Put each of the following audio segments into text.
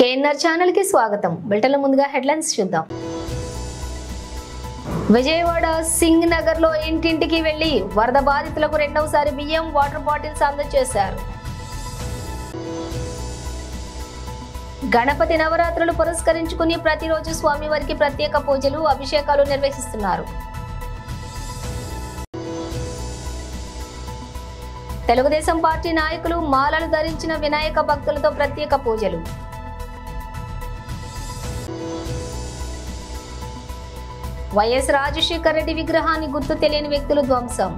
KNR channel కి స్వాగతం. బులెటిన్ల ముందుగా హెడ్లైన్స్ చూద్దాం. విజయవాడ సింగ్ నగర్ లో ఇంటింటికి వెళ్లి వరద బాధితులకు రెండవసారి బియ్యం, వాటర్ బాటిల్స్ అందజేశారు. గణపతి నవరాత్రులు పురస్కరించుకుని ప్రతిరోజు స్వామివారికి ప్రత్యేక పూజలు, అభిషేకాలు నిర్వహిస్తున్నారు. తెలుగుదేశం పార్టీ నాయకులు మాలలు ధరించిన వినాయక భక్తులతో ప్రత్యేక పూజలు. వైఎస్ రాజశేఖర రెడ్డి విగ్రహాన్ని గుర్తు తెలియని వ్యక్తులు ధ్వంసం.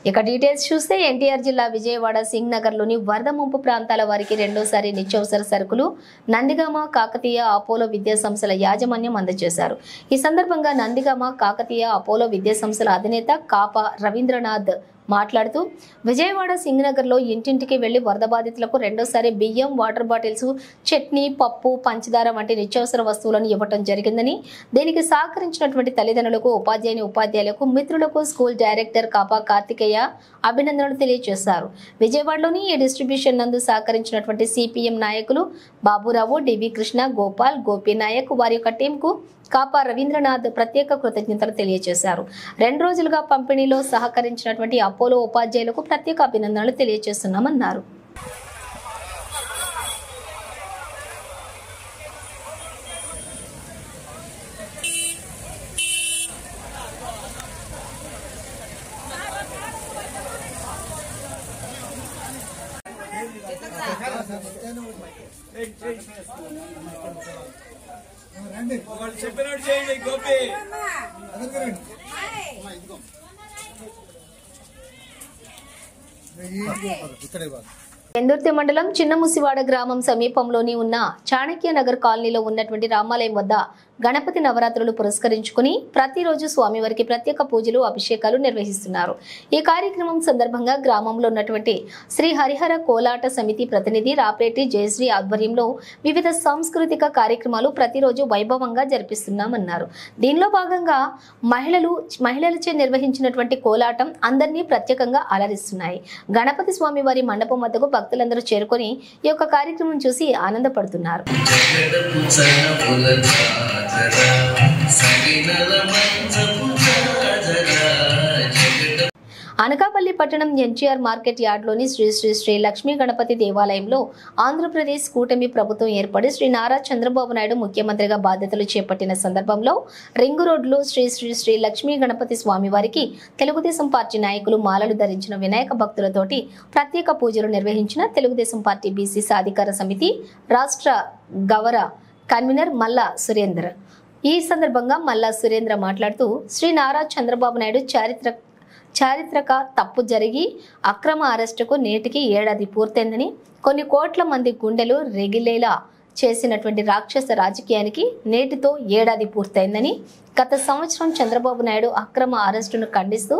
ఇక డీటెయిల్స్ చూస్తే ఎన్టీఆర్ జిల్లా విజయవాడ సింగ్ నగర్ లోని వరద ముంపు ప్రాంతాల వారికి రెండోసారి నిత్యావసర సరుకులు నందిగామ, కాకతీయ, అపోలో విద్యా సంస్థల యాజమాన్యం అందజేశారు. ఈ సందర్భంగా నందిగామ, కాకతీయ, అపోలో విద్యా సంస్థల అధినేత కాప రవీంద్రనాథ్ మాట్లాడుతూ విజయవాడ సింగ్ నగర్ లో ఇంటింటికి వెళ్లి వరద బాధితులకు రెండోసారి బియ్యం, వాటర్ బాటిల్స్, చట్నీ, పప్పు, పంచదార వంటి నిత్యావసర వస్తువులను ఇవ్వటం జరిగిందని, దీనికి సహకరించినటువంటి తల్లిదండ్రులకు, ఉపాధ్యాయులకు, మిత్రులకు స్కూల్ డైరెక్టర్ కాపా కార్తికేయ అభినందనలు తెలియజేశారు. విజయవాడలోని ఈ డిస్ట్రిబ్యూషన్ నందు సహకరించినటువంటి సిపిఎం నాయకులు బాబురావు, డివి కృష్ణ, గోపాల్, గోపి నాయక్ వారి యొక్క టీంకు కాపా రవీంద్రనాథ్ ప్రత్యేక కృతజ్ఞతలు తెలియజేశారు. 2 రోజులుగా పంపిణీలో సహకరించినటువంటి అపోలో ఉపాధ్యాయులకు ప్రత్యేక అభినందనలు తెలియజేస్తున్నామన్నారు. పెందుర్తి మండలం చిన్నముసివాడ గ్రామం సమీపంలోని ఉన్న చాణక్య నగర్ కాలనీలో ఉన్నటువంటి రామాలయం వద్ద గణపతి నవరాత్రులు పురస్కరించుకుని ప్రతిరోజు స్వామివారికి ప్రత్యేక పూజలు, అభిషేకాలు నిర్వహిస్తున్నారు. ఈ కార్యక్రమం సందర్భంగా గ్రామంలో ఉన్నటువంటి శ్రీ హరిహర కోలాట సమితి ప్రతినిధి రాపేటి జయశ్రీ ఆధ్వర్యంలో వివిధ సాంస్కృతిక కార్యక్రమాలు ప్రతిరోజు వైభవంగా జరిపిస్తున్నామన్నారు. దీనిలో భాగంగా మహిళలచే నిర్వహించినటువంటి కోలాటం అందరినీ ప్రత్యేకంగా అలరిస్తున్నాయి. గణపతి స్వామి వారి మండపం వద్దకు భక్తులందరూ చేరుకొని ఈ యొక్క కార్యక్రమం చూసి ఆనందపడుతున్నారు. అనకాపల్లి పట్టణం ఎన్టీఆర్ మార్కెట్ యార్డ్లోని శ్రీ శ్రీ శ్రీ లక్ష్మీ గణపతి దేవాలయంలో ఆంధ్రప్రదేశ్ కూటమి ప్రభుత్వం ఏర్పడి శ్రీ నారా చంద్రబాబు నాయుడు ముఖ్యమంత్రిగా బాధ్యతలు చేపట్టిన సందర్భంలో రింగు రోడ్లో శ్రీ శ్రీ శ్రీ లక్ష్మీ గణపతి స్వామివారికి తెలుగుదేశం పార్టీ నాయకులు మాలలు ధరించిన వినాయక భక్తులతోటి ప్రత్యేక పూజలు నిర్వహించిన తెలుగుదేశం పార్టీ బీసీ సాధికార సమితి రాష్ట్ర గవర కన్వీనర్ మల్లా సురేంద్ర. ఈ సందర్భంగా మల్లా సురేంద్ర మాట్లాడుతూ శ్రీ నారా చంద్రబాబు నాయుడు చారిత్రక తప్పు జరిగి అక్రమ అరెస్టుకు నేటికి ఏడాది పూర్తయిందని, కొన్ని కోట్ల మంది గుండెలు రెగిలేలా చేసినటువంటి రాక్షస రాజకీయానికి నేటితో ఏడాది పూర్తయిందని, గత సంవత్సరం చంద్రబాబు నాయుడు అక్రమ అరెస్టును ఖండిస్తూ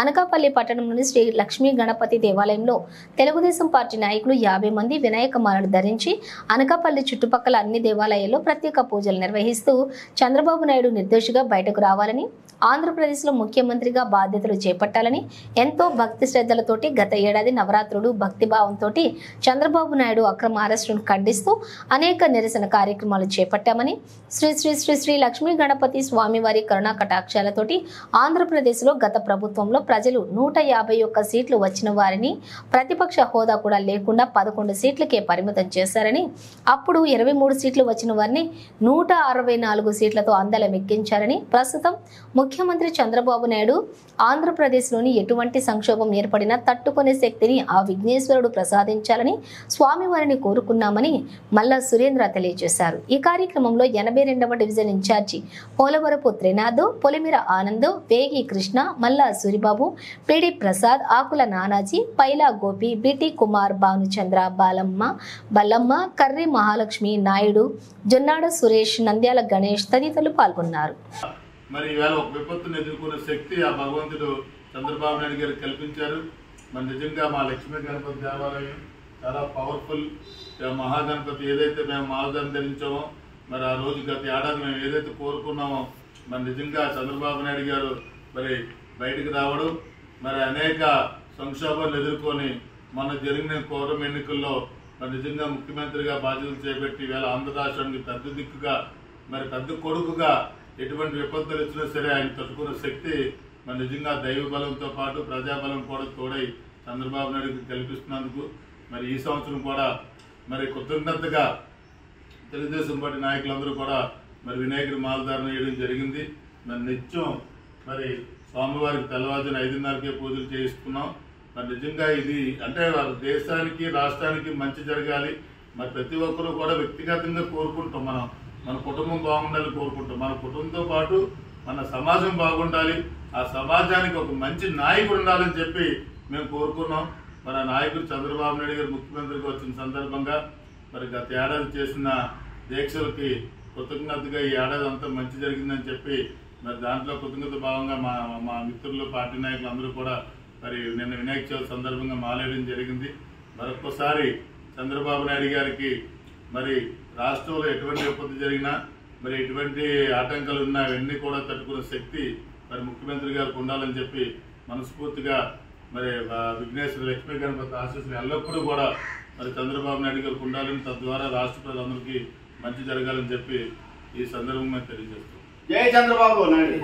అనకాపల్లి పట్టణంలోని శ్రీ లక్ష్మీ గణపతి దేవాలయంలో తెలుగుదేశం పార్టీ నాయకులు 50 మంది వినాయక మాలలు ధరించి అనకాపల్లి చుట్టుపక్కల అన్ని దేవాలయాల్లో ప్రత్యేక పూజలు నిర్వహిస్తూ చంద్రబాబు నాయుడు నిర్దోషిగా బయటకు రావాలని, ఆంధ్రప్రదేశ్లో ముఖ్యమంత్రిగా బాధ్యతలు చేపట్టాలని ఎంతో భక్తి శ్రద్ధలతోటి గత ఏడాది నవరాత్రులు భక్తిభావంతో చంద్రబాబు నాయుడు అక్రమ అరెస్టును ఖండిస్తూ అనేక నిరసన కార్యక్రమాలు చేపట్టామని, శ్రీ శ్రీ శ్రీ శ్రీ లక్ష్మీ గణపతి స్వామివారి కరుణా కటాక్షాలతోటి ఆంధ్రప్రదేశ్లో గత ప్రభుత్వంలో ప్రజలు 151 సీట్లు వచ్చిన వారిని ప్రతిపక్ష హోదా కూడా లేకుండా 11 సీట్లకే పరిమితం చేశారని, అప్పుడు 23 సీట్లు వచ్చిన వారిని 164 సీట్లతో అందలం ఎక్కించారని, ప్రస్తుతం ముఖ్యమంత్రి చంద్రబాబు నాయుడు ఆంధ్రప్రదేశ్లోని ఎటువంటి సంక్షోభం ఏర్పడినా తట్టుకునే శక్తిని ఆ విఘ్నేశ్వరుడు ప్రసాదించాలని స్వామివారిని కోరుకున్నామని మల్లా సురేంద్ర తెలియజేశారు. ఈ కార్యక్రమంలో 82వ డివిజన్ ఇన్ఛార్జి పోలవరపు త్రినాథ్, పొలిమిర ఆనంద్, వేగి కృష్ణ, మల్లా సూరిబాబు, పిడి ప్రసాద్, ఆకుల నానాజీ, పైలా గోపి, బిటి కుమార్, భానుచంద్ర, బల్లమ్మ, కర్రి మహాలక్ష్మి, నాయుడు, జొన్నాడ సురేష్, నంద్యాల గణేష్ తదితరులు పాల్గొన్నారు. మరి ఇవాళ ఒక విపత్తును ఎదుర్కొనే శక్తి ఆ భగవంతుడు చంద్రబాబు నాయుడు గారు కల్పించారు. మరి నిజంగా మా లక్ష్మీ గణపతి దేవాలయం చాలా పవర్ఫుల్ మహాగణపతి. ఏదైతే మేము మాలధనం ధరించామో మరి ఆ రోజు గత ఏడాది మేము ఏదైతే కోరుకున్నామో మరి నిజంగా చంద్రబాబు నాయుడు గారు మరి బయటకు రావడం, మరి అనేక సంక్షోభాలు ఎదుర్కొని మన జరిగిన కోరం ఎన్నికల్లో మరి నిజంగా ముఖ్యమంత్రిగా బాధ్యతలు చేపట్టి వేళ ఆంధ్ర రాష్ట్రానికి పెద్ద దిక్కుగా మరి పెద్ద కొడుకుగా ఎటువంటి విపత్తులు ఇచ్చినా సరే ఆయన తట్టుకున్న శక్తి మరి నిజంగా దైవ బలంతో పాటు ప్రజాబలం కూడా తోడై చంద్రబాబు నాయుడుకి కల్పిస్తున్నందుకు మరి ఈ సంవత్సరం కూడా మరి కృతజ్ఞతగా తెలుగుదేశం పార్టీ నాయకులందరూ కూడా మరి వినాయకుడి మాలధారణ చేయడం జరిగింది. మరి నిత్యం మరి స్వామివారికి తెల్లవారుజామున 5:30కే పూజలు చేయిస్తున్నాం. మరి నిజంగా ఇది అంటే దేశానికి రాష్ట్రానికి మంచి జరగాలి. మరి ప్రతి ఒక్కరూ కూడా వ్యక్తిగతంగా కోరుకుంటాం, మన కుటుంబం బాగుండాలని కోరుకుంటాం. మన కుటుంబంతో పాటు మన సమాజం బాగుండాలి, ఆ సమాజానికి ఒక మంచి నాయకుడు ఉండాలని చెప్పి మేము కోరుకున్నాం. మరి ఆ నాయకుడు చంద్రబాబు నాయుడు గారు ముఖ్యమంత్రిగా వచ్చిన సందర్భంగా మరి గత ఏడాది చేసిన దీక్షలకి కృతజ్ఞతగా ఈ ఏడాది అంతా మంచి జరిగిందని చెప్పి మరి దాంట్లో కృతజ్ఞత భావంగా మా మిత్రులు పార్టీ నాయకులు అందరూ కూడా మరి నిన్న వినాయక చవితి సందర్భంగా మాలేయడం జరిగింది. మరొక్కసారి చంద్రబాబు నాయుడు గారికి మరి రాష్ట్రంలో ఎటువంటి విపత్తు జరిగినా మరి ఎటువంటి ఆటంకాలు ఉన్నా అవన్నీ కూడా తట్టుకునే శక్తి మరి ముఖ్యమంత్రి గారికి ఉండాలని చెప్పి మనస్ఫూర్తిగా మరి విఘ్నేశ్వర లక్ష్మీ గణపతి ఆశీస్సులు ఎల్లప్పుడూ కూడా మరి చంద్రబాబు నాయుడు గారికి ఉండాలని, తద్వారా రాష్ట్ర ప్రజలందరికీ మంచి జరగాలని చెప్పి ఈ సందర్భంగా తెలియజేస్తాం. జై చంద్రబాబు నాయుడు.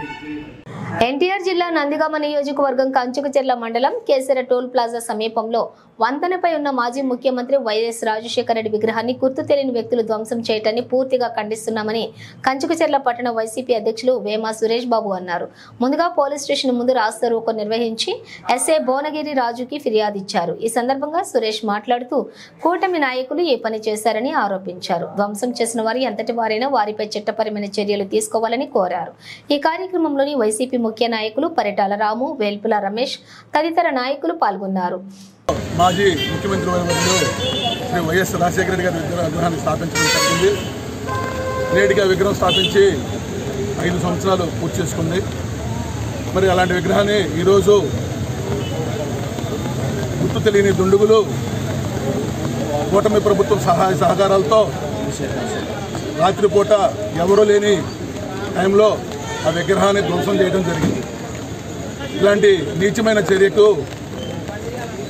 ఎన్టీఆర్ జిల్లా నందిగామ నియోజకవర్గం కంచుకచెర్ల మండలం కేసర టోల్ ప్లాజా సమీపంలో వంతెనపై ఉన్న మాజీ ముఖ్యమంత్రి వైఎస్ రాజశేఖర రెడ్డి విగ్రహాన్ని గుర్తు తెలియని వ్యక్తులు ధ్వంసం చేయటాన్ని పూర్తిగా ఖండిస్తున్నామని కంచుకచెర్ల పట్టణ వైసీపీ అధ్యక్షులు వేమ సురేష్ బాబు అన్నారు. ముందుగా పోలీస్ స్టేషన్ ముందు రాస్తా రోకో నిర్వహించి ఎస్ఐ భువనగిరి రాజుకి ఫిర్యాదు ఇచ్చారు. ఈ సందర్భంగా సురేష్ మాట్లాడుతూ కూటమి నాయకులు ఈ పని చేశారని ఆరోపించారు. ధ్వంసం చేసిన వారు ఎంతటి వారైనా వారిపై చట్టపరమైన చర్యలు తీసుకోవాలని కోరారు. ఈ కార్యక్రమంలోని వైసీపీ ముఖ్య నాయకులు పరిటాల రాము, వేల్పుల రమేష్ తదితర నాయకులు పాల్గొన్నారు. మాజీ ముఖ్యమంత్రి వర్యులు శ్రీ వైఎస్ రాజశేఖర రెడ్డి గారి విగ్రహాన్ని స్థాపించడం జరిగింది. నేటిగా విగ్రహం స్థాపించి 5 సంవత్సరాలు పూర్తి చేసుకుంది. మరి అలాంటి విగ్రహాన్ని ఈరోజు గుర్తు తెలియని దుండుగులు కూటమి ప్రభుత్వం సహాయ సహకారాలతో రాత్రిపూట ఎవరూ లేని టైంలో ఆ విగ్రహాన్ని ధ్వంసం చేయడం జరిగింది. ఇలాంటి నీచమైన చర్యకు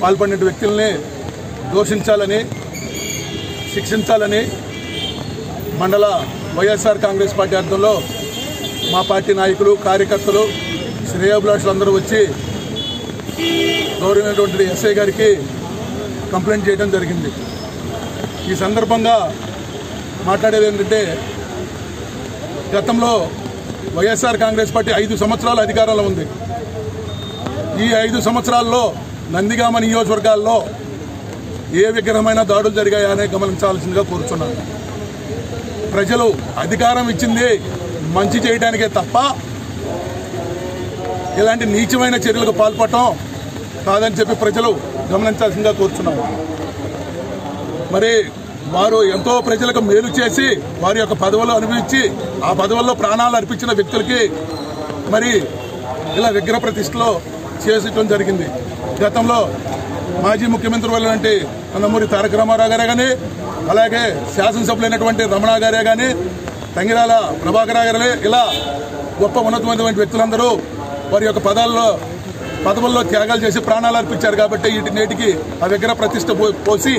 పాల్పడిన వ్యక్తుల్ని దోషించాలని, శిక్షించాలని మండల వైఎస్ఆర్ కాంగ్రెస్ పార్టీ ఆధ్వర్యంలో మా పార్టీ నాయకులు, కార్యకర్తలు, శ్రేయోభిలాషులందరూ వచ్చి గౌరవమైనటువంటి ఎస్ఐ గారికి కంప్లైంట్ చేయడం జరిగింది. ఈ సందర్భంగా మాట్లాడేది ఏంటంటే, గతంలో వైఎస్ఆర్ కాంగ్రెస్ పార్టీ 5 సంవత్సరాల అధికారంలో ఉంది. ఈ 5 సంవత్సరాల్లో నందిగామ నియోజకవర్గాల్లో ఏ విగ్రహమైన దాడులు జరిగాయనే గమనించాల్సిందిగా కోరుచున్నాను. ప్రజలు అధికారం ఇచ్చింది మంచి చేయడానికే తప్ప ఇలాంటి నీచమైన చర్యలకు పాల్పడటం కాదని చెప్పి ప్రజలు గమనించాల్సిందిగా కోరుచున్నాను. మరి వారు ఎంతో ప్రజలకు మేలు చేసి వారి యొక్క పదవులు అనుభవించి ఆ పదవుల్లో ప్రాణాలు అర్పించిన వ్యక్తులకి మరి ఇలా విగ్రహ ప్రతిష్టలో చేసడం జరిగింది. గతంలో మాజీ ముఖ్యమంత్రి వాళ్ళంటే నందమూరి తారక రామారావు గారే కానీ, అలాగే శాసనసభ్యులైనటువంటి రమణ గారే కానీ, తంగిరాల ప్రభాకర్ గారే, ఇలా గొప్ప ఉన్నతమైనటువంటి వ్యక్తులందరూ వారి యొక్క పదవుల్లో త్యాగాలు చేసి ప్రాణాలు అర్పించారు. కాబట్టి నేటికి ఆ విగ్రహ ప్రతిష్ట పోసి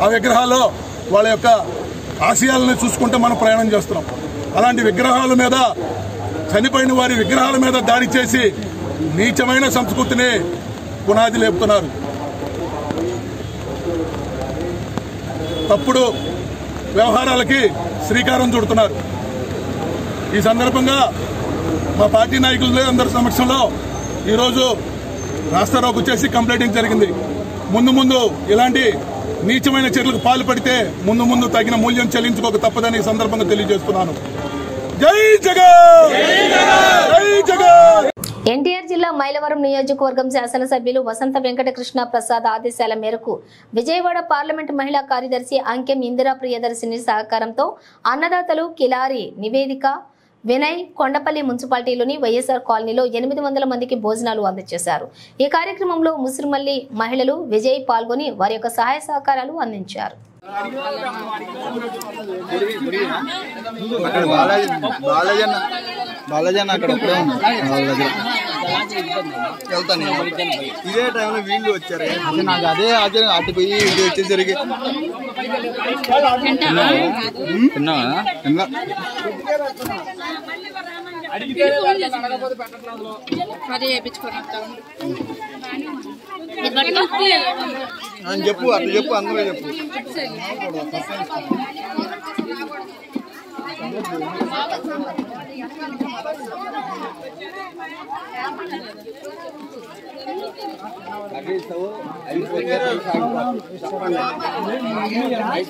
ఆ విగ్రహాల్లో వాళ్ళ యొక్క ఆశయాలను చూసుకుంటే మనం ప్రయాణం చేస్తున్నాం. అలాంటి విగ్రహాల మీద, చనిపోయిన వారి విగ్రహాల మీద దాడి చేసి నీచమైన సంస్కృతిని పునాది లేపుతున్నారు. తప్పుడు వ్యవహారాలకి శ్రీకారం చుడుతున్నారు. ఈ సందర్భంగా మా పార్టీ నాయకులు అందరి సమక్షంలో ఈరోజు రాస్తారోకు చేసి కంప్లైంట్ జరిగింది. ముందు ఇలాంటి నీచమైన చర్యలకు పాల్పడితే ముందు తగిన మూల్యం చెల్లించుకోక తప్పదని ఈ సందర్భంగా తెలియజేస్తున్నాను. జై జగన్, జై జగన్. ఎన్టీఆర్ జిల్లా మైలవరం నియోజకవర్గం శాసనసభ్యులు వసంత వెంకటకృష్ణ ప్రసాద్ ఆదేశాల మేరకు విజయవాడ పార్లమెంటు మహిళా కార్యదర్శి అంకెం ఇందిరా ప్రియదర్శిని సహకారంతో అన్నదాతలు కిలారి నివేదిక వినయ్ కొండపల్లి మున్సిపాలిటీలోని వైఎస్ఆర్ కాలనీలో 800 మందికి భోజనాలు అందజేశారు. ఈ కార్యక్రమంలో ముసిరిమల్లి మహిళలు విజయ్ పాల్గొని వారి యొక్క సహాయ సహకారాలు అందించారు. బాలాజీ అక్కడ వెళ్తాను. ఇదే టైంలో వీళ్ళు వచ్చారు. నాకు అదే అటు పోయి ఇటు వచ్చేసరికి చెప్పు అట్లా చెప్పు అందరూ చెప్పు.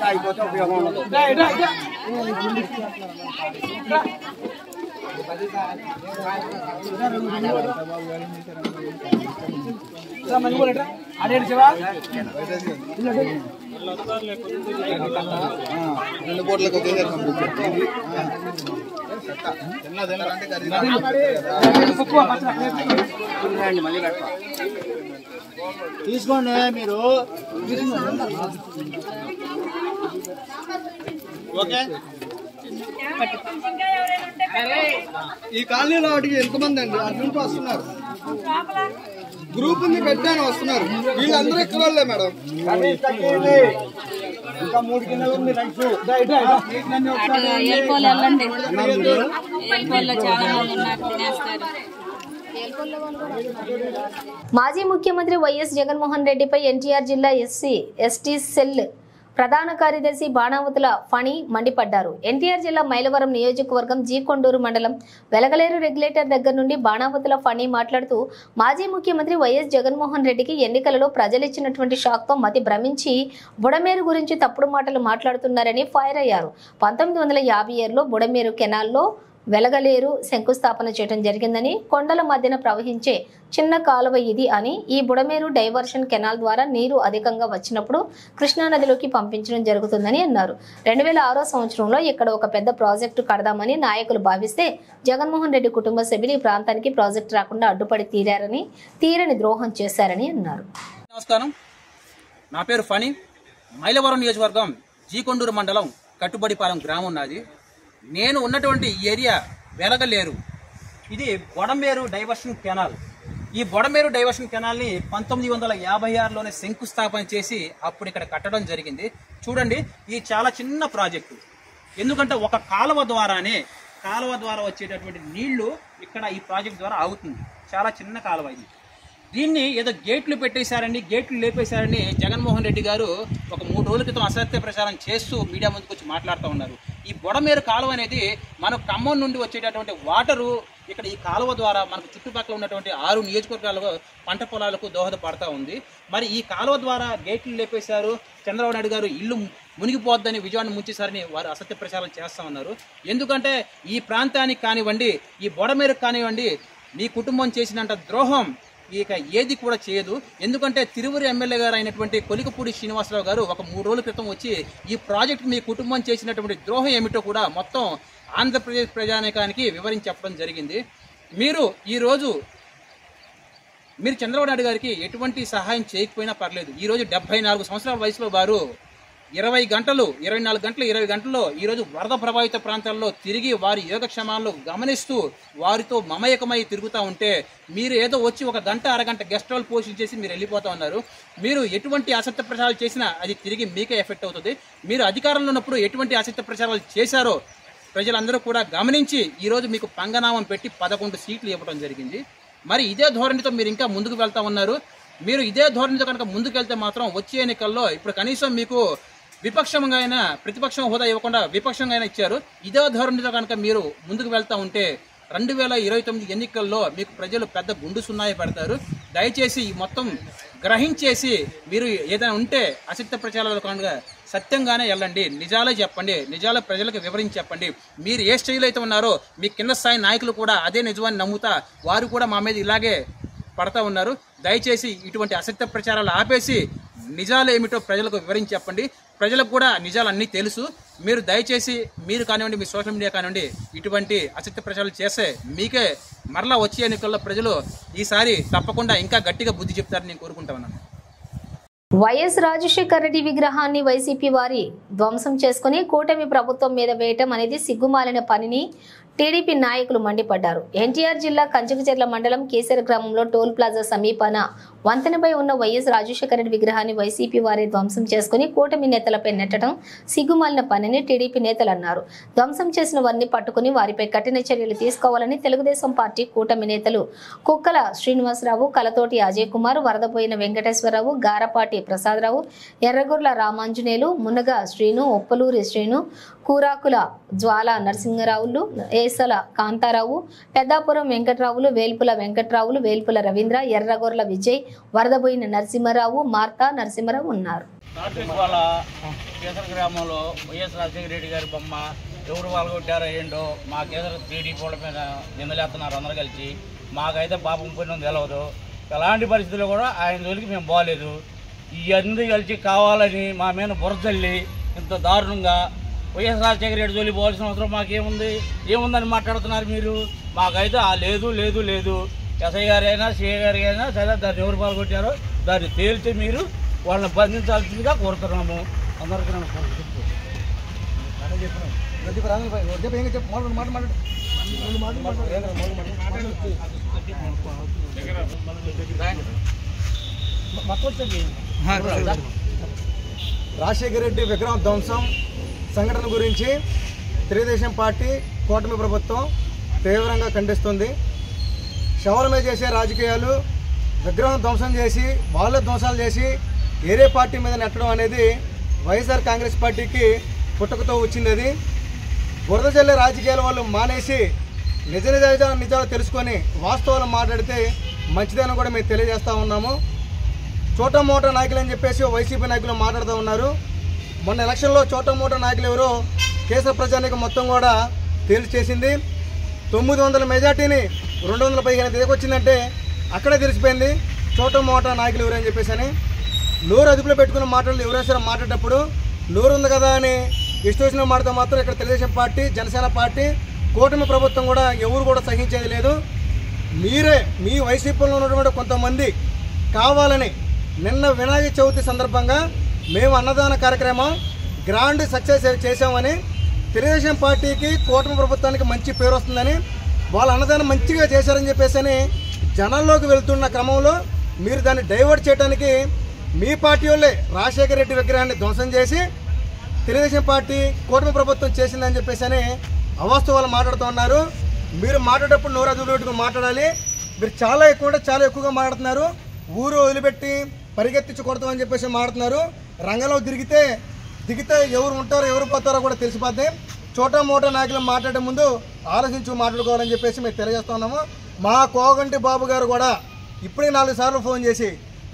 అయిపోతే ఉపయోగం ఉండదు. రెండు కోట్లకు తీసుకోండి మీరు. ఓకే, ఈ కాలనీలో వాటికి ఎంతమంది అండి అటు వస్తున్నారు? గ్రూప్ ఉంది పెట్టాను, వస్తున్నారు. వీళ్ళందరూ ఇక్కడ వాళ్ళే మేడం. ఇంకా 3 గిన్నెలు ఉంది రైస్. మాజీ ముఖ్యమంత్రి వైఎస్ జగన్మోహన్ రెడ్డిపై ఎన్టీఆర్ జిల్లా ఎస్సీ ఎస్టీ సెల్ ప్రధాన కార్యదర్శి బాణావతుల ఫణి మండిపడ్డారు. ఎన్టీఆర్ జిల్లా మైలవరం నియోజకవర్గం జీకొండూరు మండలం వెలగలేరు రెగ్యులేటర్ దగ్గర నుండి బాణావతుల ఫణి మాట్లాడుతూ మాజీ ముఖ్యమంత్రి వైఎస్ జగన్మోహన్ రెడ్డికి ఎన్నికలలో ప్రజలిచ్చినటువంటి షాక్తో మతి భ్రమించి బుడమేరు గురించి తప్పుడు మాటలు మాట్లాడుతున్నారని ఫైర్ అయ్యారు. 1957లో బుడమేరు కెనాల్లో వెలగలేరు శంకుస్థాపన చేయడం జరిగిందని, కొండల మధ్యన ప్రవహించే చిన్న కాలువ ఇది అని, ఈ బుడమేరు డైవర్షన్ కెనాల్ ద్వారా నీరు అధికంగా వచ్చినప్పుడు కృష్ణానదిలోకి పంపించడం జరుగుతుందని అన్నారు. 2006 సంవత్సరంలో ఇక్కడ ఒక పెద్ద ప్రాజెక్టు కడదామని నాయకులు భావిస్తే జగన్మోహన్ రెడ్డి కుటుంబ సభ్యులు ఈ ప్రాంతానికి ప్రాజెక్టు రాకుండా అడ్డుపడి తీరని ద్రోహం చేశారని అన్నారు. నమస్కారం, నా పేరు ఫణి. మైలవరం నియోజకవర్గం జీకొండూరు మండలం కట్టుబడిపాలెం గ్రామం నాది. నేను ఉన్నటువంటి ఏరియా వెలగలేరు. ఇది బొడమేరు డైవర్షన్ కెనాల్. ఈ బొడమేరు డైవర్షన్ కెనాల్ని 1956లోనే శంకుస్థాపన చేసి అప్పుడు ఇక్కడ కట్టడం జరిగింది. చూడండి, ఇది చాలా చిన్న ప్రాజెక్టు. ఎందుకంటే ఒక కాలువ ద్వారా వచ్చేటటువంటి నీళ్లు ఇక్కడ ఈ ప్రాజెక్ట్ ద్వారా ఆగుతుంది. చాలా చిన్న కాలువ ఇది. దీన్ని ఏదో గేట్లు పెట్టేశారని, గేట్లు లేపేశారని జగన్మోహన్ రెడ్డి గారు ఒక 3 రోజుల క్రితం అసత్య ప్రచారం చేస్తూ మీడియా ముందుకు వచ్చి మాట్లాడుతూ ఉన్నారు. ఈ బొడమేరు కాలువ అనేది మన ఖమ్మం నుండి వచ్చేటటువంటి వాటరు ఇక్కడ ఈ కాలువ ద్వారా మనకు చుట్టుపక్కల ఉన్నటువంటి 6 నియోజకవర్గాలకు పంట పొలాలకు దోహదపడతా ఉంది. మరి ఈ కాలువ ద్వారా గేట్లు లేపేశారు. చంద్రబాబు నాయుడు గారు ఇల్లు మునిగిపోద్దని, విజయవాడని ముంచేశారని వారు అసత్య ప్రచారం చేస్తా ఉన్నారు. ఎందుకంటే ఈ ప్రాంతానికి కానివ్వండి, ఈ బొడమేరుకు కానివ్వండి, మీ కుటుంబం చేసినంత ద్రోహం ఇక ఏది కూడా చేయదు. ఎందుకంటే తిరువురు ఎమ్మెల్యే గారు అయినటువంటి కొలికపూడి శ్రీనివాసరావు గారు ఒక 3 రోజుల క్రితం వచ్చి ఈ ప్రాజెక్టు మీ కుటుంబం చేసినటువంటి ద్రోహం ఏమిటో కూడా మొత్తం ఆంధ్రప్రదేశ్ ప్రజానీకానికి వివరించి చెప్పడం జరిగింది. మీరు చంద్రబాబు నాయుడు గారికి ఎటువంటి సహాయం చేయకపోయినా పర్లేదు. ఈరోజు 74 సంవత్సరాల వయసులో వారు 24 గంటల్లో ఈరోజు వరద ప్రభావిత ప్రాంతాల్లో తిరిగి వారి యోగక్షేమాలను గమనిస్తూ వారితో మమేకమై తిరుగుతూ ఉంటే మీరు ఏదో వచ్చి 1 గంట అరగంట గెస్ట్ హౌస్ పోస్ట్ చేసి మీరు వెళ్ళిపోతా ఉన్నారు. మీరు ఎటువంటి అసత్య ప్రచారాలు చేసినా అది తిరిగి మీకే ఎఫెక్ట్ అవుతుంది. మీరు అధికారంలో ఉన్నప్పుడు ఎటువంటి అసత్య ప్రచారాలు చేశారో ప్రజలందరూ కూడా గమనించి ఈరోజు మీకు పంగనామం పెట్టి 11 సీట్లు ఇవ్వడం జరిగింది. మరి ఇదే ధోరణితో మీరు ఇంకా ముందుకు వెళ్తా ఉన్నారు. మీరు ఇదే ధోరణితో కనుక ముందుకు వెళ్తే మాత్రం వచ్చే ఎన్నికల్లో ఇప్పుడు కనీసం మీకు విపక్షంగా అయినా ప్రతిపక్షం హోదా ఇవ్వకుండా విపక్షంగా అయినా ఇచ్చారు. ఇదే ధోరణితో కనుక మీరు ముందుకు వెళ్తా ఉంటే 2029 ఎన్నికల్లో మీకు ప్రజలు పెద్ద గుండు సున్నాయి పెడతారు. దయచేసి మొత్తం గ్రహించేసి మీరు ఏదైనా ఉంటే అసత్య ప్రచారాలు కాకుండా సత్యంగానే వెళ్ళండి, నిజాలే చెప్పండి, నిజాలు ప్రజలకు వివరించి చెప్పండి. మీరు ఏ స్టైల్ అయితే ఉన్నారో మీ కింద స్థాయి నాయకులు కూడా అదే నిజమని నమ్ముతా వారు కూడా మా మీద ఇలాగే పడతా ఉన్నారు. దయచేసి ఇటువంటి అసత్య ప్రచారాలు ఆపేసి నిజాలు ఏమిటో ప్రజలకు వివరించి చెప్పండి. ప్రజలకు కూడా నిజాలు అన్నీ తెలుసు. మీరు దయచేసి మీరు కానివ్వండి, మీ సోషల్ మీడియా కానివ్వండి, ఇటువంటి అసత్య ప్రచారాలు చేస్తే మీకే మరలా వచ్చే ఎన్నికల్లో ప్రజలు ఈసారి తప్పకుండా ఇంకా గట్టిగా బుద్ధి చెప్తారని నేను కోరుకుంటా ఉన్నాను. వైఎస్ రాజశేఖర్ రెడ్డి విగ్రహాన్ని వైసీపీ వారి ధ్వంసం చేసుకుని కూటమి ప్రభుత్వం మీద వేయటం అనేది సిగ్గుమాలిన పనిని టీడీపీ నాయకులు మండిపడ్డారు. ఎన్టీఆర్ జిల్లా కంచకచెర్ల మండలం కేసర గ్రామంలో టోల్ ప్లాజా సమీపాన వంతెనపై ఉన్న వైఎస్ రాజశేఖర రెడ్డి విగ్రహాన్ని వైసీపీ వారే ధ్వంసం చేసుకుని కూటమి నేతలపై నెట్టడం సిగ్గుమాలిన పనిని టీడీపీ నేతలు అన్నారు. ధ్వంసం చేసిన వారిని పట్టుకుని వారిపై కఠిన చర్యలు తీసుకోవాలని తెలుగుదేశం పార్టీ కూటమి నేతలు కుక్కల శ్రీనివాసరావు, కలతోటి అజయ్ కుమార్, వరదపోయిన వెంకటేశ్వరరావు, గారపాటి ప్రసాదరావు, ఎర్రగొర్ల రామాంజనేయులు, మునగ శ్రీను, ఒప్పలూరి శ్రీను, కూరాకుల జ్వాల నరసింహరావులు, ఏసల కాంతారావు, పెద్దాపురం వెంకట్రావులు, వేల్పుల వెంకట్రావులు, వేల్పుల రవీంద్ర, ఎర్రగొర్ల విజయ్, వరదబోయిన నరసింహరావు, మార్తా నరసింహరావు ఉన్నారు. కేసర గ్రామంలో వైఎస్ రాజశేఖర రెడ్డి గారి బొమ్మ ఎవరు పాల్గొట్టారో ఏంటో మా కేసర టీడీపీ వాళ్ళ మీద నిందలేస్తున్నారు అందరూ కలిసి. మాకైతే పాపం పోయిన తెలవదు. ఎలాంటి పరిస్థితుల్లో కూడా ఆయన జోలికి మేము పోలేదు. ఇవన్నీ కలిసి కావాలని మా మీద బురదల్లి ఇంత దారుణంగా వైఎస్ రాజశేఖర రెడ్డి జోలికి పోవాల్సిన అవసరం ఏముందని మాట్లాడుతున్నారు మీరు. మాకైతే లేదు లేదు లేదు. ఎస్ఐ గారైనా సిఐ గారి అయినా సరే దాన్ని ఎవరు పాల్గొట్టారో దాన్ని తేల్చి మీరు వాళ్ళని బంధించాల్సిందిగా కోరుతున్నాము. అందరికీ నమస్కారం. రాజశేఖర రెడ్డి విగ్రహం ధ్వంసం సంఘటన గురించి తెలుగుదేశం పార్టీ కూటమి ప్రభుత్వం తీవ్రంగా ఖండిస్తుంది. శవల మీద చేసే రాజకీయాలు, విగ్రహం ధ్వంసం చేసి వాళ్ళ ధ్వంసాలు చేసి వేరే పార్టీ మీద నెట్టడం అనేది వైఎస్ఆర్ కాంగ్రెస్ పార్టీకి పుట్టుకతో వచ్చింది. అది బురద జల్లే రాజకీయాల వాళ్ళు మానేసి నిజాలు తెలుసుకొని వాస్తవాలు మాట్లాడితే మంచిదని కూడా మేము తెలియజేస్తూ ఉన్నాము. చోటా మోటా నాయకులు అని చెప్పేసి వైసీపీ నాయకులు మాట్లాడుతూ ఉన్నారు. మొన్న ఎలక్షన్లో చోటా మోటా నాయకులు ఎవరో కేసర ప్రజానికి మొత్తం కూడా తేల్చేసింది. 900 మెజార్టీని 215 దిగొచ్చిందంటే అక్కడే తెలిసిపోయింది చోటా మోటా నాయకులు ఎవరని చెప్పేసి అని. నోరు అదుపులో పెట్టుకుని మాట్లాడలేదు. ఎవరైనా సరే మాట్లాడేటప్పుడు నోరు ఉంది కదా అని ఇష్టం వచ్చిన మాటతో మాత్రం ఇక్కడ తెలుగుదేశం పార్టీ, జనసేన పార్టీ, కూటమి ప్రభుత్వం కూడా ఎవరు కూడా సహించేది లేదు. మీరే మీ వైసీపీలో ఉన్నటువంటి కొంతమంది కావాలని నిన్న వినాయక చవితి సందర్భంగా మేము అన్నదాన కార్యక్రమం గ్రాండ్ సక్సెస్ చేసామని, తెలుగుదేశం పార్టీకి కూటమి ప్రభుత్వానికి మంచి పేరు వస్తుందని, వాళ్ళ అన్నదానం మంచిగా చేశారని చెప్పేసి అని జనాల్లోకి వెళ్తున్న క్రమంలో మీరు దాన్ని డైవర్ట్ చేయడానికి మీ పార్టీ వాళ్ళే రాజశేఖర రెడ్డి విగ్రహాన్ని ధ్వంసం చేసి తెలుగుదేశం పార్టీ కూటమి ప్రభుత్వం చేసిందని చెప్పేసి అని అవాస్తవాలు మాట్లాడుతూ ఉన్నారు. మీరు మాట్లాడేటప్పుడు నోరు అదుపులో పెట్టుకుని మాట్లాడాలి. మీరు చాలా ఎక్కువగా మాట్లాడుతున్నారు. ఊరు వదిలిపెట్టి పరిగెత్తించి కొడతామని చెప్పేసి మాట్లాడుతున్నారు. రంగంలో దిగితే ఎవరు ఉంటారో ఎవరు పోతారో కూడా తెలిసిపోద్ది. చోటా మోటా నాయకులు మాట్లాడే ముందు ఆలోచించి మాట్లాడుకోవాలని చెప్పేసి మేము తెలియజేస్తున్నాము. మా కోగంటి బాబు గారు కూడా ఇప్పుడే 4 సార్లు ఫోన్ చేసి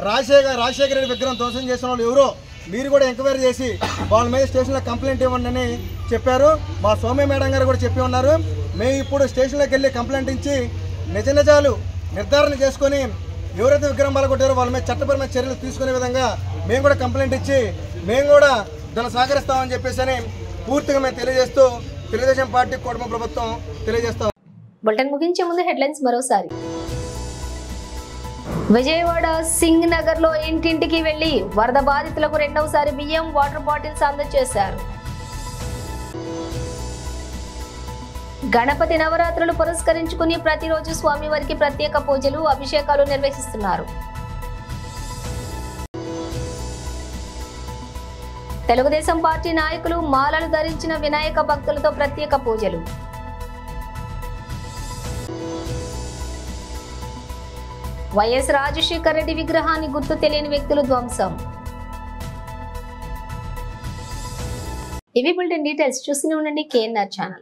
రాజశేఖర రెడ్డి విగ్రహం ధ్వంసం చేసిన వాళ్ళు ఎవరో మీరు కూడా ఎంక్వైరీ చేసి వాళ్ళ మీద స్టేషన్లో కంప్లైంట్ ఇవ్వండి అని చెప్పారు. మా సౌమ్య మేడం గారు కూడా చెప్పి ఉన్నారు. మేము ఇప్పుడు స్టేషన్లోకి వెళ్ళి కంప్లైంట్ ఇచ్చి నిజాలు నిర్ధారణ చేసుకొని ఎవరైతే విగ్రహం పాల్గొట్టారో వాళ్ళ మీద చట్టపరమైన చర్యలు తీసుకునే విధంగా మేము కూడా కంప్లైంట్ ఇచ్చి మేము కూడా దాన్ని సహకరిస్తామని చెప్పేసి అని పూర్తిగా మేము తెలియజేస్తూ తెలుగుదేశం పార్టీ కూటమి ప్రభుత్వం తెలియజేస్తాం. బులెటిన్ ముగించే ముందు హెడ్లైన్స్ మరోసారి. విజయవాడ సింగ్ నగర్ లో ఇంటింటికి వెళ్లి వరద బాధితులకు రెండవసారి బియ్యం, వాటర్ బాటిల్స్ అందజేశారు. గణపతి నవరాత్రులు పురస్కరించుకుని ప్రతిరోజు స్వామివారికి ప్రత్యేక పూజలు, అభిషేకాలు నిర్వహిస్తున్నారు. తెలుగుదేశం పార్టీ నాయకులు మాలలు ధరించిన వినాయక భక్తులతో ప్రత్యేక పూజలు. వైఎస్ రాజశేఖర రెడ్డి విగ్రహాన్ని గుర్తు తెలియని వ్యక్తులు ధ్వంసం. ఇవి బులెటిన్ డీటెయిల్స్. చూస్తూనే ఉండండి KNR ఛానల్.